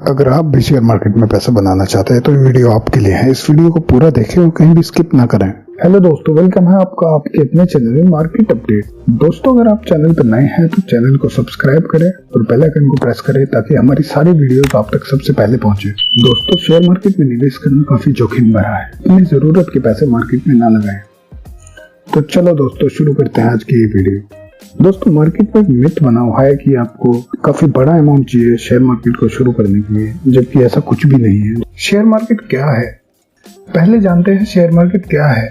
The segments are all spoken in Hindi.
अगर आप भी शेयर मार्केट में पैसा बनाना चाहते हैं तो ये वीडियो आपके लिए है। इस वीडियो को पूरा देखें और कहीं भी स्किप ना करें। हेलो दोस्तों, वेलकम है आपका आपके अपने चैनल में मार्केट अपडेट। दोस्तों, अगर आप चैनल पर नए हैं तो चैनल को सब्सक्राइब करें और बेल आइकन को प्रेस करें ताकि हमारी सारी वीडियोस आप तक सबसे पहले पहुंचे। दोस्तों, शेयर मार्केट में निवेश करना काफी जोखिम भरा है। अपनी जरूरत के पैसे मार्केट में ना लगाएं। तो चलो दोस्तों, शुरू करते हैं आज की ये वीडियो। दोस्तों, मार्केट में एक मिथ बना हुआ है कि आपको काफी बड़ा अमाउंट चाहिए शेयर मार्केट को शुरू करने के लिए, जबकि ऐसा कुछ भी नहीं है। शेयर मार्केट क्या है, पहले जानते हैं शेयर मार्केट क्या है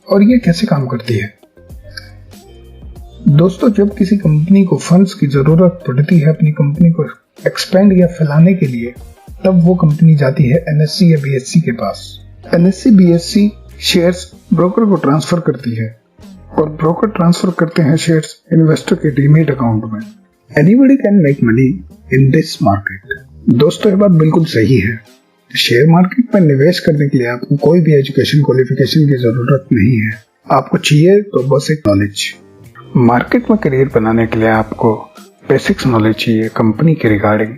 और ये कैसे काम करती है। दोस्तों, जब किसी कंपनी को फंड्स की जरूरत पड़ती है अपनी कंपनी को एक्सपेंड या फैलाने के लिए, तब वो कंपनी जाती है एनएससी या बीएससी के पास। एनएससी बीएससी शेयर्स ब्रोकर को ट्रांसफर करती है और ब्रोकर ट्रांसफर करते हैं शेयर्स इन्वेस्टर के डीमेट अकाउंट में। Anybody can make money in this market. दोस्तों, ये बात बिल्कुल सही है। शेयर मार्केट में निवेश करने के लिए आपको कोई भी एजुकेशन क्वालिफिकेशन की जरूरत नहीं है। आपको चाहिए तो बस एक नॉलेज। मार्केट में करियर बनाने के लिए आपको बेसिक्स नॉलेज चाहिए कंपनी के रिगार्डिंग,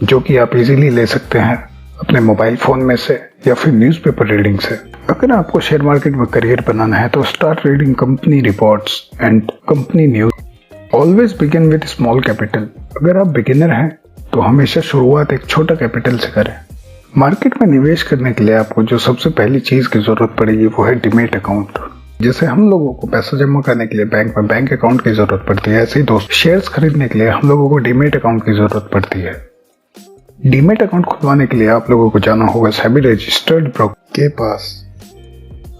जो कि आप इजीली ले सकते हैं अपने मोबाइल फोन में से या फिर न्यूज़पेपर रीडिंग से। अगर आपको शेयर मार्केट में करियर बनाना है तो start reading company reports and company news. Always begin with small capital. अगर आप बिगिनर हैं तो हमेशा शुरुआत एक छोटा कैपिटल से करें। मार्केट में निवेश करने के लिए आपको जो सबसे पहली चीज की जरूरत पड़ेगी वो है डीमेट अकाउंट। जैसे हम लोगों को पैसा जमा करने के लिए बैंक में बैंक अकाउंट की जरूरत पड़ती है, ऐसे ही दोस्त शेयर्स खरीदने के लिए हम लोगों को डीमेट अकाउंट की जरूरत पड़ती है। डीमेट अकाउंट खुलवाने के लिए आप लोगों को जाना होगा सेबी रजिस्टर्ड ब्रोकर के पास।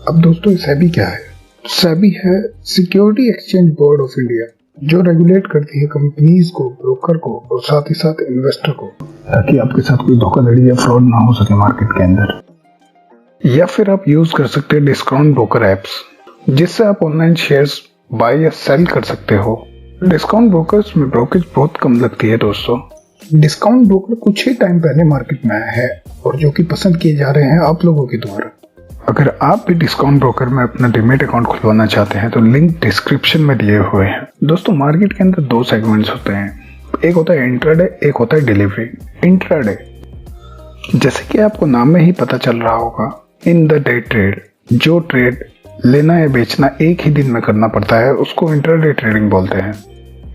अब दोस्तों, सेबी क्या है? सेबी है security exchange board of India, जो रेगुलेट करती है कंपनीज को, ब्रोकर को और साथ ही साथ इन्वेस्टर को, ताकि आपके साथ कोई धोखाधड़ी या फ्रॉड ना हो सके मार्केट के अंदर। या फिर आप यूज कर सकते हैं डिस्काउंट ब्रोकर एप्स, जिससे आप ऑनलाइन शेयर्स बाय या सेल कर सकते हो। डिस्काउंट ब्रोकर्स में ब्रोकरेज बहुत कम लगती है। दोस्तों, डिस्काउंट ब्रोकर कुछ ही टाइम पहले मार्केट में आया है और जो कि पसंद किए जा रहे हैं आप लोगों के द्वारा। अगर आप भी डिस्काउंट ब्रोकर में अपना डीमेट अकाउंट खुलवाना चाहते हैं तो लिंक डिस्क्रिप्शन में दिए हुए हैं। दोस्तों, मार्केट के अंदर दो सेगमेंट्स होते हैं, एक होता है इंट्राडे, एक होता है डिलीवरी। इंट्राडे, जैसे कि आपको नाम में ही पता चल रहा होगा, इन द डे ट्रेड। जो ट्रेड लेना या बेचना एक ही दिन में करना पड़ता है उसको इंट्राडे ट्रेडिंग बोलते हैं।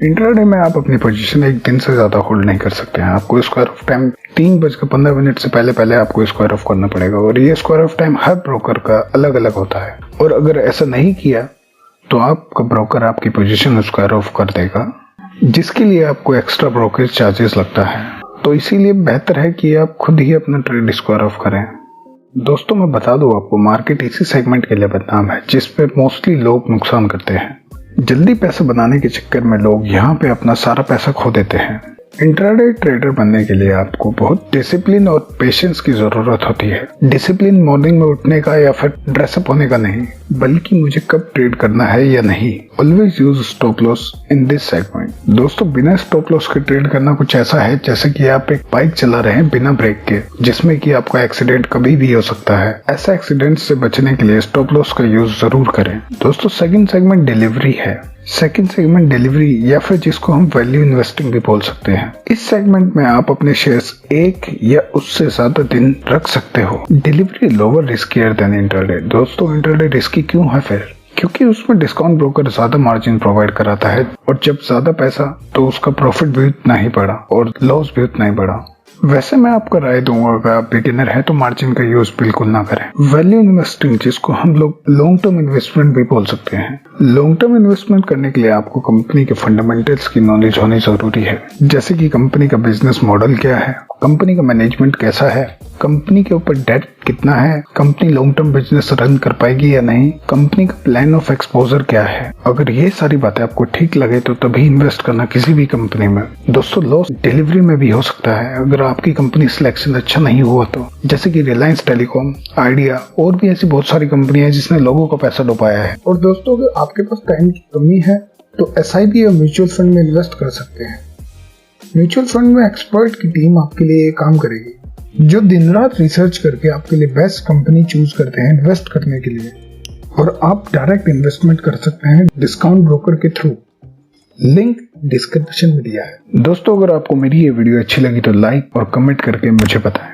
इंट्राडे में आप अपनी पोजीशन एक दिन से ज्यादा होल्ड नहीं कर सकते हैं। आपको स्क्वायर ऑफ टाइम 3:15 से पहले आपको स्क्वायर ऑफ करना पड़ेगा और ये square of time her broker का अलग अलग होता है। और अगर ऐसा नहीं किया तो आपका ब्रोकर आपकी पोजीशन स्क्वायर ऑफ कर देगा, जिसके लिए आपको एक्स्ट्रा ब्रोकरेज चार्जेस लगता है। तो इसीलिए बेहतर है कि आप खुद ही अपना ट्रेड स्क्वायर ऑफ करें। दोस्तों, मैं बता दूं आपको, मार्केट इसी सेगमेंट के लिए बदनाम है जिसपे मोस्टली लोग नुकसान करते हैं। जल्दी पैसे बनाने के चक्कर में लोग यहाँ पे अपना सारा पैसा खो देते हैं। इंट्राडे ट्रेडर बनने के लिए आपको बहुत डिसिप्लिन और पेशेंस की जरूरत होती है। डिसिप्लिन मॉर्निंग में उठने का या फिर ड्रेसअप होने का नहीं, बल्कि मुझे कब ट्रेड करना है या नहीं। Always use stop loss in this segment. दोस्तों, बिना स्टॉप लॉस के ट्रेड करना कुछ ऐसा है जैसे कि आप एक बाइक चला रहे हैं बिना ब्रेक के, जिसमें कि आपका एक्सीडेंट कभी भी हो सकता है। ऐसा एक्सीडेंट से बचने के लिए स्टॉप लॉस का यूज जरूर करें। दोस्तों, सेकंड सेगमेंट डिलीवरी है। सेकंड सेगमेंट डिलीवरी या फिर जिसको हम वैल्यू इन्वेस्टिंग भी बोल सकते हैं। इस सेगमेंट में आप अपने शेयर्स एक या उससे ज्यादा दिन रख सकते हो। Delivery lower riskier than intraday. दोस्तों, इंट्राडे रिस्की क्यों है फिर? क्योंकि उसमें डिस्काउंट ब्रोकर ज्यादा मार्जिन प्रोवाइड कराता है और जब ज्यादा पैसा तो उसका प्रॉफिट भी उतना ही बढ़ा और लॉस भी उतना ही बढ़ा। वैसे मैं आपको राय दूंगा, अगर आप बिगिनर हैं तो मार्जिन का यूज बिल्कुल ना करें। वैल्यू इन्वेस्टिंग, जिसको हम लोग लॉन्ग टर्म इन्वेस्टमेंट भी बोल सकते हैं। लॉन्ग टर्म इन्वेस्टमेंट करने के लिए आपको कंपनी के फंडामेंटल्स की नॉलेज होनी जरूरी है, जैसे कि कंपनी का बिजनेस मॉडल क्या है, कंपनी का मैनेजमेंट कैसा है, कंपनी के ऊपर डेट कितना है, company long term business run कर पाएगी या नहीं, कंपनी का प्लान ऑफ एक्सपोजर क्या है। अगर ये सारी बातें आपको ठीक लगे तो तभी इन्वेस्ट करना किसी भी कंपनी में। दोस्तों, लॉस डिलीवरी में भी हो सकता है अगर आपकी कंपनी सिलेक्शन अच्छा नहीं हुआ तो, जैसे कि रिलायंस टेलीकॉम, आइडिया और भी ऐसी बहुत सारी कंपनियां जिसने लोगों का पैसा डुबाया है। और दोस्तों, अगर आपके पास टाइम की कमी है तो एसआईपी या म्यूचुअल फंड में इन्वेस्ट कर सकते हैं। म्यूचुअल फंड में एक्सपर्ट की टीम आपके लिए काम करेगी, जो दिन रात रिसर्च करके आपके लिए बेस्ट कंपनी चूज करते हैं इन्वेस्ट करने के लिए। और आप डायरेक्ट इन्वेस्टमेंट कर सकते हैं डिस्काउंट ब्रोकर के थ्रू। लिंक डिस्क्रिप्शन में दिया है। दोस्तों, अगर आपको मेरी ये वीडियो अच्छी लगी तो लाइक और कमेंट करके मुझे बताएं।